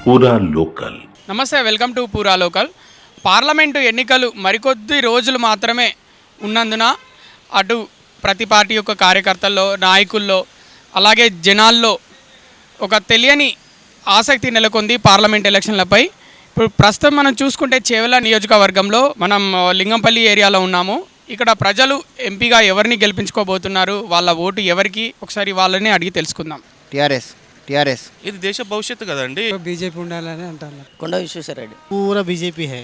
పూరా లోకల్. నమస్తే, welcome to పూరా లోకల్. పార్లమెంటు ఎన్నికలు మరికొద్ది రోజులు మాత్రమే ఉన్నందున అటు ప్రతి పార్టీ యొక్క కార్యకర్తల్లో, నాయకుల్లో, అలాగే జనాల్లో ఒక తెలియని ఆసక్తి నెలకొంది పార్లమెంట్ ఎలక్షన్లపై. ఇప్పుడు ప్రస్తుతం మనం చూసుకుంటే చేవెళ్ళ నియోజకవర్గంలో మనం లింగంపల్లి ఏరియాలో ఉన్నాము. ఇక్కడ ప్రజలు ఎంపీగా ఎవరిని గెలిపించుకోబోతున్నారు, వాళ్ళ ఓటు ఎవరికి, ఒకసారి వాళ్ళని అడిగి తెలుసుకుందాం. टीआरएस ఇది దేశ భవిష్యత్తు కదండి. బీజేపీ ఉండాలని అంటారు. కొండ విశ్వేశ్వరరెడ్డి పూరా బీజేపీ హై.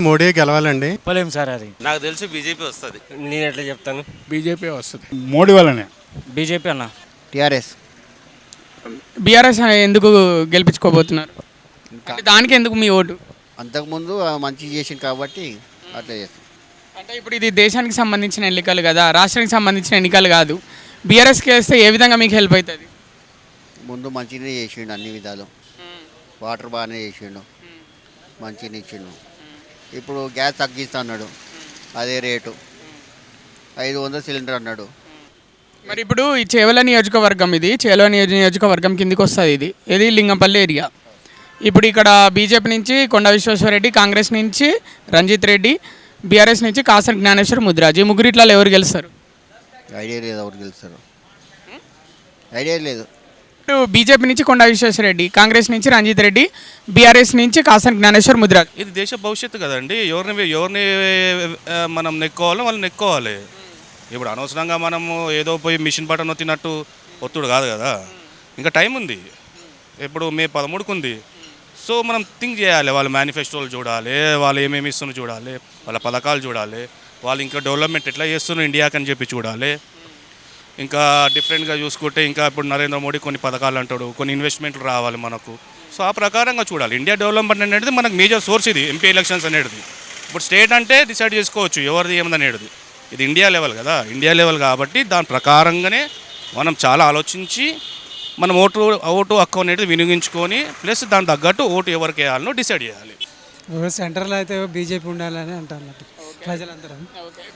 మోడీ గెలవాలండి. చెప్పలేం సార్, అది నాకు తెలిసి బీజేపీ వస్తుంది. నేను ఎట్లా చెప్తాను, బీజేపీ వస్తుంది. మోడీ వల్లనే బీజేపీ అన్న. टीआरएस బీఆర్ఎస్ ఎందుకు గెలిపించుకోబోతున్నారు, అంటే దానికి ఎందుకు మీ ఓటు? అంతకుముందు మంచి చేసింది కాబట్టి అట్లా చేస్తాం. అంటే ఇప్పుడు ఇది దేశానికి సంబంధించిన ఎన్నికలు కదా, రాష్ట్రానికి సంబంధించిన ఎన్నికలు కాదు. బీఆర్ఎస్కి వేస్తే ఏ విధంగా మీకు హెల్ప్ అవుతుంది? ముందు మంచిగానే చేసిండు, అన్ని విధాలు వాటర్ బాగానే చేసిండు, మంచిగా ఇచ్చిండు. ఇప్పుడు గ్యాస్ తగ్గిస్తా అన్నాడు, అదే రేటు 500 సిలిండర్ అన్నాడు. మరి ఇప్పుడు ఈ చేవెళ్ళ నియోజకవర్గం, ఇది చేవెళ్ళ నియోజకవర్గం కిందికి వస్తుంది. ఇది లింగంపల్లి ఏరియా. ఇప్పుడు ఇక్కడ బీజేపీ నుంచి కొండ విశ్వేశ్వరరెడ్డి, కాంగ్రెస్ నుంచి రంజిత్ రెడ్డి, బీఆర్ఎస్ నుంచి కాసర్ జ్ఞానేశ్వర్ ముద్రాజ్. ఈ ముగ్గురిట్లో ఎవరు గెలుస్తారు? ఐడియా లేదు ఎవరు గెలుస్తారు, ఐడియా లేదు. ఇప్పుడు బీజేపీ నుంచి కొండ విశ్వేశ్వరరెడ్డి, కాంగ్రెస్ నుంచి రంజిత్ రెడ్డి, బీఆర్ఎస్ నుంచి కాసర్ జ్ఞానేశ్వర్ ముద్రాజ్. ఇది దేశ భవిష్యత్తు కదండి. ఎవరిని మనం నెక్కోవాలో వాళ్ళు నెక్కోవాలి. ఇప్పుడు అనవసరంగా మనము ఏదో పోయి మిషన్ బటన్ నొత్తినట్టు ఒత్తుడు కాదు కదా. ఇంకా టైం ఉంది, ఇప్పుడు మే 13కు ఉంది. సో మనం థింక్ చేయాలి, వాళ్ళ మేనిఫెస్టోలు చూడాలి, వాళ్ళు ఏమేమి ఇస్తున్నారు చూడాలి, వాళ్ళ పథకాలు చూడాలి, వాళ్ళు ఇంకా డెవలప్మెంట్ ఎట్లా చేస్తున్నారు ఇండియాకి అని చెప్పి చూడాలి. ఇంకా డిఫరెంట్గా చూసుకుంటే ఇంకా ఇప్పుడు నరేంద్ర మోడీ కొన్ని పథకాలు అంటాడు, కొన్ని ఇన్వెస్ట్మెంట్లు రావాలి మనకు. సో ఆ ప్రకారంగా చూడాలి. ఇండియా డెవలప్మెంట్ అనేది మనకు మేజర్ సోర్స్ ఇది, ఎంపీ ఎలక్షన్స్ అనేది. ఇప్పుడు స్టేట్ అంటే డిసైడ్ చేసుకోవచ్చు ఎవరిది ఏమనేది. ఇది ఇండియా లెవెల్ కదా, ఇండియా లెవెల్ కాబట్టి దాని ప్రకారంగానే మనం చాలా ఆలోచించి మనం ఓటు హక్కు అనేది వినియోగించుకొని ప్లస్ దాని తగ్గట్టు ఓటు ఎవరికి వేయాలనో డిసైడ్ చేయాలి. సెంట్రల్ అయితే బీజేపీ ఉండాలని అంటారు ప్రజలందరూ.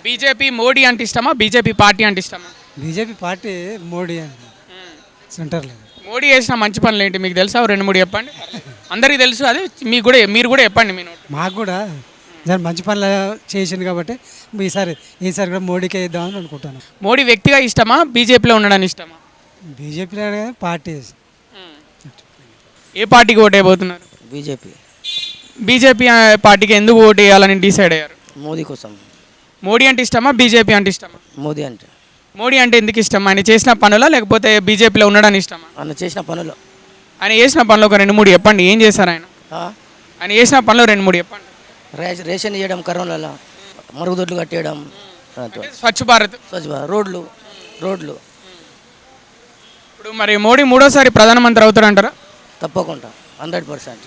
బీజేపీ మోడీ అంటే ఇష్టమా, బీజేపీ పార్టీ అంటే ఇష్టమా? బీజేపీ పార్టీ మోడీ అని సెంటర్లో. మోడీ చేసిన మంచి పనులు ఏంటి మీకు తెలుసా? 2-3 చెప్పండి. అందరికీ తెలుసు, అదే మీరు కూడా చెప్పండి. మీ నోట్ మాకు కూడా దాని మంచి పనులు చేసింది కాబట్టి ఈసారి కూడా మోడీకే ఇద్దామని అనుకుంటాను. మోడీ వ్యక్తిగా ఇష్టమా, బీజేపీలో ఉండడానికి ఇష్టమా? బీజేపీలో పార్టీ. ఏ పార్టీకి ఓటు వేయబోతున్నారు? బీజేపీ పార్టీకి ఎందుకు ఓటు వేయాలని డిసైడ్ అయ్యారు? మోదీ కోసం. మోడీ అంటే ఇష్టమా, బీజేపీ అంటే ఇష్టమా? మోదీ అంటే ఎందుకు ఇష్టం? ఆయన చేసిన పనులా లేకపోతే బీజేపీలో ఉండడానికి ఇష్టమా? ఆయన చేసిన పనులు. ఆయన చేసిన పనులు ఒక 2-3 చెప్పండి. ఏం చేశారు ఆయన చేసిన పనులు 2-3 చెప్పండి. రేషన్ ఇవ్వడం, కరోనాలో మరుగుదొడ్లు కట్టేయడం, స్వచ్ఛ భారత్, రోడ్లు. ఇప్పుడు మరి మోడీ 3వ ప్రధానమంత్రి అవుతారంటారా? తప్పకుండా 100%.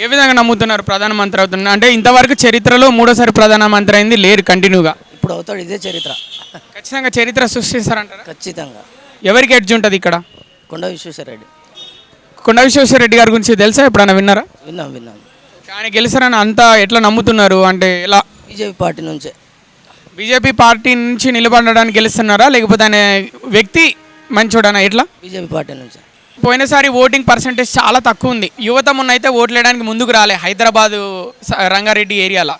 ఏ విధంగా నమ్ముతున్నారు ప్రధానమంత్రి అవుతున్నారు? అంటే ఇంతవరకు చరిత్రలో 3వ ప్రధానమంత్రి అయింది లేరు కంటిన్యూగా. ఇప్పుడు అవుతాడు, ఇదే చరిత్ర. ఖచ్చితంగా చరిత్ర సృష్టిస్తారంటారా? ఖచ్చితంగా. ఎవరికి ఎడ్జ్ ఉంటుంది ఇక్కడ? కొండ విశ్వేశ్వరరెడ్డి. కొండ విశ్వేశ్వరరెడ్డి గారి గురించి తెలుసా, ఎప్పుడన్నా విన్నారా? విన్నాం. ఆయన గెలిచారని అంతా ఎట్లా నమ్ముతున్నారు? అంటే ఎలా? బీజేపీ పార్టీ నుంచి నిలబడడానికి గెలుస్తున్నారా, లేకపోతే ఆయన వ్యక్తి మంచోడనా, ఎట్లా? బీజేపీ పార్టీ నుంచి. పోయినసారి ఓటింగ్ పర్సంటేజ్ చాలా తక్కువ ఉంది. యువత మొన్నైతే ఓట్లు వేయడానికి ముందుకు రాలే. హైదరాబాదు, రంగారెడ్డి ఏరియాలో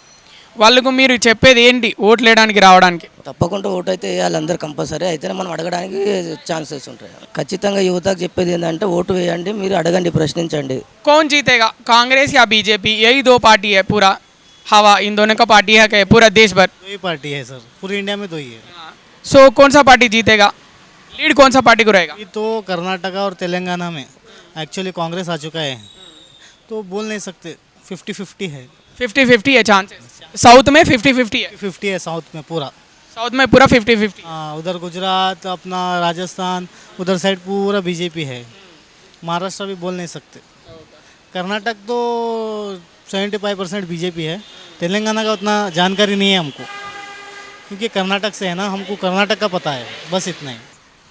వాళ్ళకు మీరు చెప్పేది ఏంటి ఓట్లు వేయడానికి రావడానికి? తప్పకుండా ఓటు అయితే వేయాలి అందరు కంపల్సరీ. అయితేనే మనం అడగడానికి ఛాన్సెస్ ఉంటాయి. ఖచ్చితంగా యువతకు చెప్పేది ఏంటంటే ఓటు వేయండి, మీరు అడగండి, ప్రశ్నించండి. कौन जीतेगा, कांग्रेस या बीजेपी? यही 2 पार्टी है, पूरा हवा इन दोनों का पार्टी है क्या पूरा देश भर? 2 ही पार्टी है सर, पूरे इंडिया में 2 ही है. सो कौन सा पार्टी जीतेगा, लीड कौन सा पार्टी को रहेगा? ये तो कर्नाटका और तेलंगाना में एक्चुअली कांग्रेस आ चुका है, तो बोल नहीं सकते. 50-50 है. 50-50 है चांसेस. साउथ में 50-50 है. 50 है साउथ में पूरा. 50-50. हाँ, उधर गुजरात, अपना राजस्थान, उधर साइड पूरा बीजेपी है. महाराष्ट्र भी बोल नहीं सकते. कर्नाटक तो 75% बीजेपी है. तेलंगाना का उतना जानकारी नहीं है हमको, क्योंकि कर्नाटक से है ना, हमको कर्नाटक का पता है, बस इतना ही.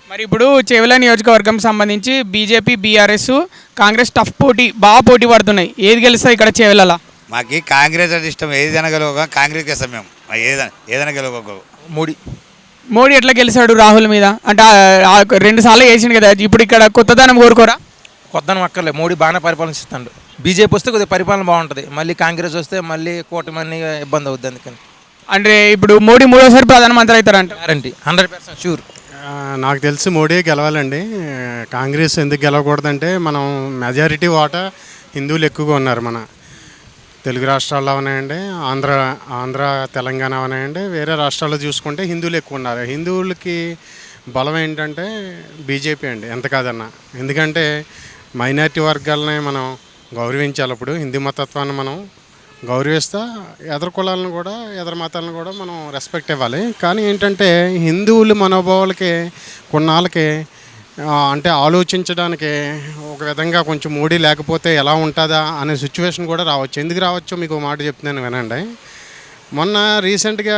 మరి ఇప్పుడు చేవెళ్ళ నియోజకవర్గం సంబంధించి బీజేపీ, బీఆర్ఎస్, కాంగ్రెస్ టఫ్ పోటీ, బాగా పోటీ పడుతున్నాయి. ఏది గెలుస్తాయి ఇక్కడ చేవెళ్ళ? మాకు కాంగ్రెస్ అంటే ఇష్టం. ఏదైనా గెలవగా కాంగ్రెస్కి వేస్తాం మేము. ఏదైనా గెలవక మోడీ ఎట్లా గెలిచాడు రాహుల్ మీద? అంటే 2 సార్లు వేసిండు కదా, ఇప్పుడు ఇక్కడ కొత్తదనం కోరుకోరా? కొత్తదనం అక్కర్లే, మోడీ బాగానే పరిపాలిస్తాడు. బీజేపీ వస్తే కొద్దిగా పరిపాలన బాగుంటుంది, మళ్ళీ కాంగ్రెస్ వస్తే మళ్ళీ కూటమి ఇబ్బంది అవుద్ది. అందుకని అంటే ఇప్పుడు మోడీ మూడోసారి ప్రధానమంత్రి అవుతారంట. Guarantee 100% sure. నాకు తెలిసి మోడీ గెలవాలండి. కాంగ్రెస్ ఎందుకు గెలవకూడదంటే మనం మెజారిటీ వాటా హిందువులు ఎక్కువగా ఉన్నారు మన తెలుగు రాష్ట్రాల్లో అవనాయండి, ఆంధ్ర తెలంగాణ అవనాయండి, వేరే రాష్ట్రాల్లో చూసుకుంటే హిందువులు ఎక్కువ ఉన్నారు. హిందువులకి బలం ఏంటంటే బీజేపీ అండి, ఎంత కాదన్నా. ఎందుకంటే మైనారిటీ వర్గాలని మనం గౌరవించాలి. అప్పుడు హిందూ మతత్వాన్ని మనం గౌరవిస్తా ఎదర కులాలను కూడా ఎదర మతాలను కూడా మనం రెస్పెక్ట్ ఇవ్వాలి. కానీ ఏంటంటే హిందువుల మనోభావాలకి కొన్నాళ్ళకి అంటే ఆలోచించడానికి ఒక విధంగా కొంచెం మోడీ లేకపోతే ఎలా ఉంటుందా అనే సిచ్యువేషన్ కూడా రావచ్చు. ఎందుకు రావచ్చో మీకు ఒక మాట చెప్తున్నాను వినండి. మొన్న రీసెంట్గా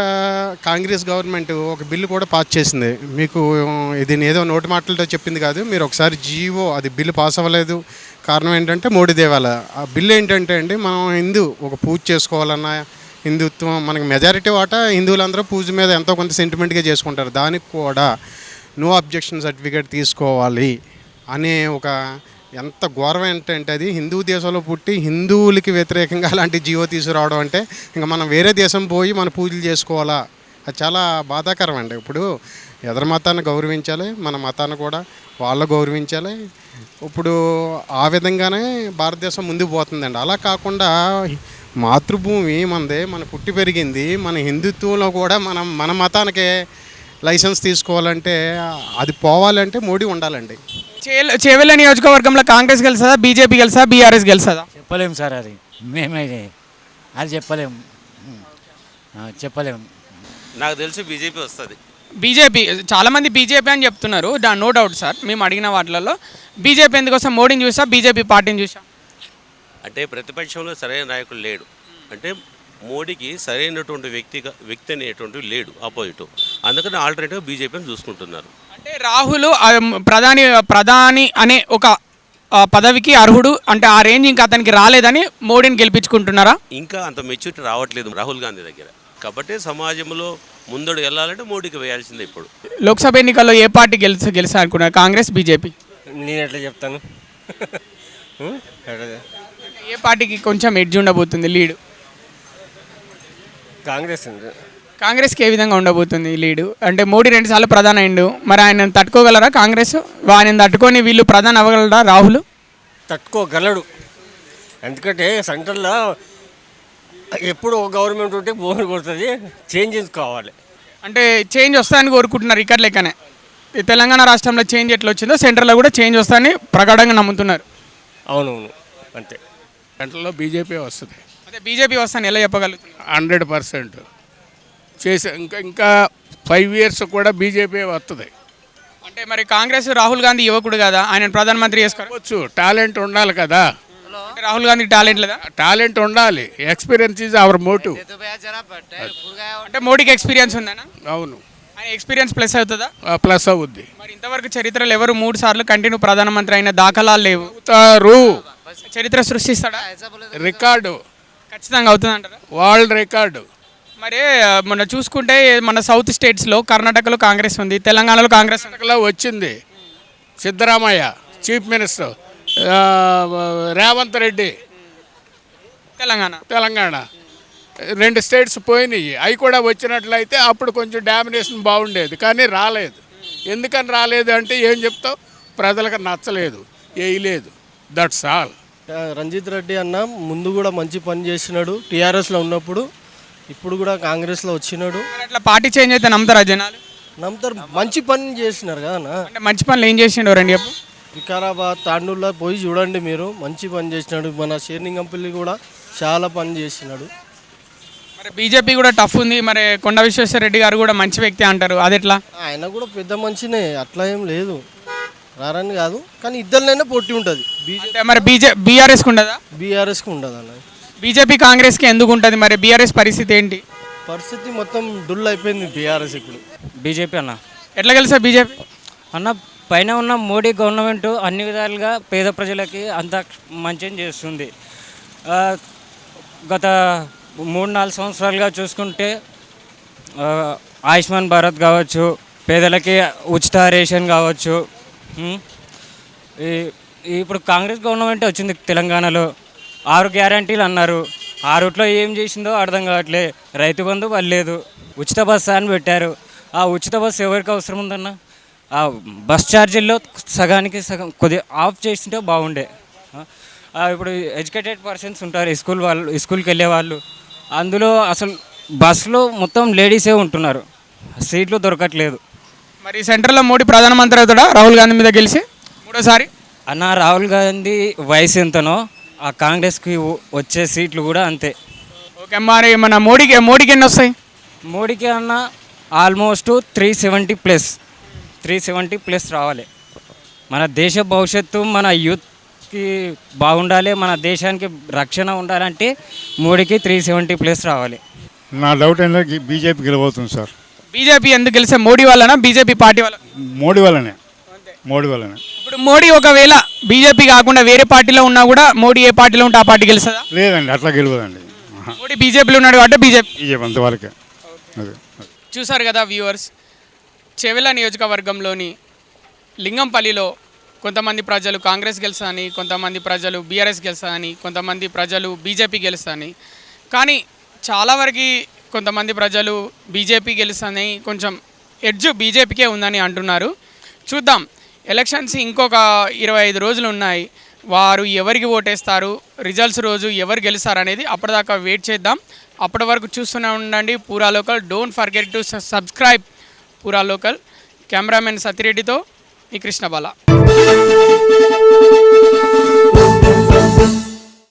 కాంగ్రెస్ గవర్నమెంట్ ఒక బిల్లు కూడా పాస్ చేసింది. మీకు ఇది ఏదో నోటి మాటలతో చెప్పింది కాదు, మీరు ఒకసారి జీవో అది బిల్లు పాస్ అవ్వలేదు. కారణం ఏంటంటే మోడీ దేవాల. ఆ బిల్లు ఏంటంటే అండి, మనం ఒక పూజ చేసుకోవాలన్నా హిందుత్వం మనకి మెజారిటీ వాటా హిందువులందరూ పూజ మీద ఎంతో కొంత సెంటిమెంట్గా చేసుకుంటారు. దానికి కూడా నో అబ్జెక్షన్ సర్టిఫికేట్ తీసుకోవాలి అనే ఒక ఎంత ఘోరం ఏంటంటే అది హిందూ దేశంలో పుట్టి హిందువులకి వ్యతిరేకంగా అలాంటి జీవో తీసుకురావడం అంటే ఇంకా మనం వేరే దేశం పోయి మన పూజలు చేసుకోవాలా, అది చాలా బాధాకరం అండి. ఇప్పుడు ఎదర మతాన్ని గౌరవించాలి, మన మతాన్ని కూడా వాళ్ళు గౌరవించాలి. ఇప్పుడు ఆ విధంగానే భారతదేశం ముందుకు పోతుందండి. అలా కాకుండా మాతృభూమి మనదే, మన పుట్టి పెరిగింది, మన హిందుత్వంలో కూడా మన మతానికే లైసెన్స్ తీసుకోవాలంటే అది పోవాలంటే మోడీ ఉండాలండి. చేవెళ్ళ నియోజకవర్గంలో కాంగ్రెస్ గెలుస్తుందా, బీజేపీ గెలుస్తుందా, బీఆర్ఎస్ గెలుస్తుందా? చెప్పలేము సార్, అది చెప్పలేము. నాకు తెలిసి బీజేపీ వస్తుంది. బీజేపీ చాలామంది బీజేపీ అని చెప్తున్నారు, నో డౌట్ సార్. మేము అడిగిన వాటిలలో బీజేపీ ఎందుకోసం మోడీని చూసా, బీజేపీ పార్టీని చూసా? అంటే ప్రతిపక్షంలో సరైన నాయకుడు లేడు, అంటే మోడీకి సరైనటువంటి వ్యక్తి అనేటువంటి లేడు ఆపోజిట్. అందుకని ఆల్టర్నేటివ్ బీజేపీని చూసుకుంటున్నారు. అంటే రాహుల్ ప్రధాని అనే ఒక పదవికి అర్హుడు, అంటే ఆ రేంజ్ ఇంకా అతనికి రాలేదని మోడీని గెలిపించుకుంటున్నారా? ఇంకా అంత మెచ్యూరిటీ రావట్లేదు రాహుల్ గాంధీ దగ్గర. కాబట్టి సమాజంలో ముందడు వెళ్ళాలంటే మోడీకి వేయాల్సిందే. ఇప్పుడు లోక్సభ ఎన్నికల్లో ఏ పార్టీ గెలిచా అనుకున్నారు, కాంగ్రెస్, బీజేపీ? నేను ఎట్లా చెప్తాను, ఏ పార్టీకి కొంచెం ఎడ్జ్ ఉండబోతుంది, లీడు? కాంగ్రెస్కి ఏ విధంగా ఉండబోతుంది లీడు? అంటే మోడీ 2 సార్లు ప్రధాని అయిండు, మరి ఆయన తట్టుకోగలరా కాంగ్రెస్? ఆయన తట్టుకొని వీళ్ళు ప్రధాని అవ్వగలరా రాహుల్? తట్టుకోగలడు, ఎందుకంటే సెంట్రల్లో ఎప్పుడు ఒక గవర్నమెంట్ ఉంటే బోర్ కొడుతుంది, చేంజెస్ కావాలి. అంటే చేంజ్ వస్తాయని కోరుకుంటున్నారు ఇక్కడ లెక్కనే. ఈ తెలంగాణ రాష్ట్రంలో చేంజ్ ఎట్లా వచ్చిందో సెంట్రల్లో కూడా చేంజ్ వస్తాయని ప్రగాఢంగా నమ్ముతున్నారు. అవునవును, అంతే. సెంట్రల్లో బీజేపీ వస్తుంది. అదే బీజేపీ వస్తాను ఎలా చెప్పగలుగుతున్నారు? 100% చేసే ఇంకా 5 years కూడా బీజేపీ వస్తుంది. అంటే మరి కాంగ్రెస్ రాహుల్ గాంధీ యువకుడు కదా, ఆయన ప్రధానమంత్రి చేసుకోవచ్చు. టాలెంట్ ఉండాలి కదా. రాహుల్ గాంధీకి టాలెంట్ లేదా? టాలెంట్ ఉండాలి, ఎక్స్పీరియన్స్ ఈజ్ అవర్ మోటివ్. అంటే మోడీకి ఎక్స్పీరియన్స్ ఉందనా? అవును, ఆయన ఎక్స్పీరియన్స్ ప్లస్ అవుతుందా? ప్లస్ అవుద్ది. మరి ఇంతవరకు చరిత్రలో ఎవరు 3 సార్లు కంటిన్యూ ప్రధానమంత్రి అయిన దాఖలాలు లేవు. చరిత్ర సృష్టిస్తాడా? రికార్డు ఖచ్చితంగా అవుతుంది అంటారా? World record. మరి మొన్న చూసుకుంటే మన సౌత్ స్టేట్స్లో కర్ణాటకలో కాంగ్రెస్ ఉంది, తెలంగాణలో కాంగ్రెస్ వచ్చింది. Siddaramaiah chief minister, Revanth Reddy Telangana 2 states పోయినాయి. అవి కూడా వచ్చినట్లయితే అప్పుడు కొంచెం డామినేషన్ బాగుండేది, కానీ రాలేదు. ఎందుకని రాలేదు అంటే ఏం చెప్తావు, ప్రజలకు నచ్చలేదు, వేయలేదు, దట్స్ ఆల్. రంజిత్ రెడ్డి అన్న ముందు కూడా మంచి పని చేసినాడు టీఆర్ఎస్లో ఉన్నప్పుడు, ఇప్పుడు కూడా కాంగ్రెస్లో వచ్చినాడు. అట్లా పార్టీ చేంజ్ అయితే నమ్ముతారా జనాలు? నమ్ముతారు, మంచి పని చేసినారు కదా అన్న. అంటే మంచి పనులు ఏం చేసిండు రండి చెప్పు. వికారాబాద్, తాండూరులో పోయి చూడండి మీరు, మంచి పని చేసినాడు. మన షేర్లింగంపల్లి కూడా చాలా పని చేసినాడు. మరి బీజేపీ కూడా టఫ్ ఉంది, మరి కొండ విశ్వేశ్వర రెడ్డి గారు కూడా మంచి వ్యక్తి అంటారు, అది ఎట్లా? ఆయన కూడా పెద్ద మంచినే, అట్లా ఏం లేదు, రారని కాదు, కానీ ఇద్దరినైనా పోటీ ఉంటుంది. మరి బీఆర్ఎస్కి ఉండదా? బీఆర్ఎస్కి ఉండదు అన్న. బీజేపీ కాంగ్రెస్కి ఎందుకు ఉంటుంది, మరి బీఆర్ఎస్ పరిస్థితి ఏంటి? పరిస్థితి మొత్తం డుల్ అయిపోయింది బీఆర్ఎస్ ఇప్పుడు. బీజేపీ అన్న ఎట్లా గెలుసా బీజేపీ అన్న? పైన ఉన్న మోడీ గవర్నమెంట్ అన్ని విధాలుగా పేద ప్రజలకి అంత మంచిగా చేస్తుంది. గత 3-4 సంవత్సరాలుగా చూసుకుంటే ఆయుష్మాన్ భారత్ కావచ్చు, పేదలకి ఉచిత రేషన్ కావచ్చు. ఇప్పుడు కాంగ్రెస్ గవర్నమెంట్ వచ్చింది తెలంగాణలో, 6 గ్యారంటీలు అన్నారు. 6లో ఏం చేసిందో అర్థం కావట్లే. రైతు బంధు పర్లేదు, ఉచిత బస్సు అని పెట్టారు. ఆ ఉచిత బస్సు ఎవరికి అవసరం ఉందన్న? ఆ బస్ ఛార్జీల్లో సగానికి సగం కొద్దిగా ఆఫ్ చేస్తుంటే బాగుండే. ఇప్పుడు ఎడ్యుకేటెడ్ పర్సన్స్ ఉంటారు, స్కూల్కి వెళ్ళే వాళ్ళు, అందులో అసలు బస్సులో మొత్తం లేడీసే ఉంటున్నారు, సీట్లు దొరకట్లేదు. మరి సెంటర్లో మోడీ ప్రధానమంత్రి అవుతాడా రాహుల్ గాంధీ మీద గెలిచి మూడోసారి? అన్న రాహుల్ గాంధీ వయసు ఎంతనో ఆ కాంగ్రెస్కి వచ్చే సీట్లు కూడా అంతే. ఓకే, మరి మన మోడీకి ఎన్ని వస్తాయి? మోడీకి అన్న ఆల్మోస్ట్ 370+ రావాలి. మన దేశ భవిష్యత్తు, మన యూత్కి బాగుండాలి, మన దేశానికి రక్షణ ఉండాలంటే మోడీకి 370+ రావాలి. నా డౌట్ ఏంటంటే బీజేపీ గెలబోతుంది సార్. బీజేపీ ఎందుకు గెలిస్తే మోడీ వల్లనా బీజేపీ పార్టీ వల్ల? మోడీ వల్లనే. ఇప్పుడు మోడీ ఒకవేళ బీజేపీ కాకుండా వేరే పార్టీలో ఉన్నా కూడా మోడీ ఏ పార్టీలో ఉంటే ఆ పార్టీ గెలుస్తుందా? లేదండి, అట్లా గెలవదండి. మోడీ బీజేపీలో ఉన్నాడు కాబట్టి బీజేపీ అంతవరకే. అదే చూసారు కదా వ్యూవర్స్, చెవెల నియోజకవర్గంలోని లింగంపల్లిలో కొంతమంది ప్రజలు కాంగ్రెస్ గెలుస్తుందని, కొంతమంది ప్రజలు బీఆర్ఎస్ గెలుస్తుందని, కొంతమంది ప్రజలు బీజేపీ గెలుస్తుందని, కానీ చాలా వరకు కొంతమంది ప్రజలు బీజేపీ గెలుస్తుందని, కొంచెం ఎడ్జ్ బీజేపీకే ఉందని అంటున్నారు. చూద్దాం, ఎలక్షన్స్ ఇంకొక 25 రోజులు ఉన్నాయి. వారు ఎవరికి ఓటేస్తారు, రిజల్ట్స్ రోజు ఎవరు గెలుస్తారు అనేది అప్పటిదాకా వెయిట్ చేద్దాం. అప్పటి వరకు చూస్తూనే ఉండండి పూరా local. Don't forget to subscribe పూరా లోకల్. కెమెరామెన్ సత్యరెడ్డితో మీ కృష్ణబాల.